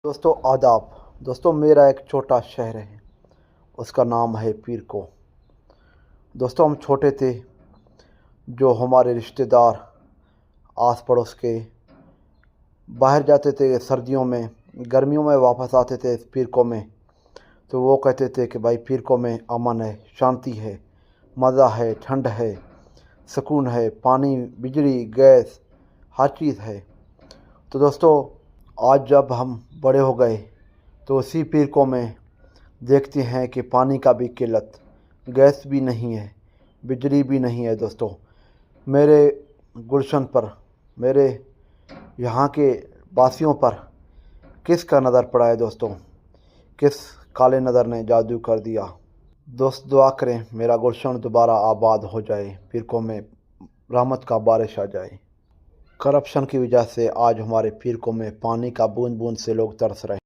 دوستو آداب۔ دوستو میرا ایک چھوٹا شہر ہے، اس کا نام ہے پیر کو۔ دوستو ہم چھوٹے تھے، جو ہمارے رشتہ دار آس پڑوس کے باہر جاتے تھے سردیوں میں، گرمیوں میں واپس آتے تھے پیر کو میں، تو وہ کہتے تھے کہ بھائی پیر کو میں امن ہے، شانتی ہے، مزہ ہے، ٹھنڈ ہے، سکون ہے، پانی، بجلی، گیس، ہر چیز ہے۔ تو دوستو آج جب ہم بڑے ہو گئے تو اسی پیر کو میں دیکھتے ہیں کہ پانی کا بھی قلت، گیس بھی نہیں ہے، بجلی بھی نہیں ہے۔ دوستو میرے گلشن پر، میرے یہاں کے باسیوں پر کس کا نظر پڑا ہے دوستو؟ کس کالے نظر نے جادو کر دیا؟ دوست دعا کریں میرا گلشن دوبارہ آباد ہو جائے، پیر کو میں رحمت کا بارش آ جائے۔ کرپشن کی وجہ سے آج ہمارے پیر کو میں پانی کا بوند بوند سے لوگ ترس رہے ہیں۔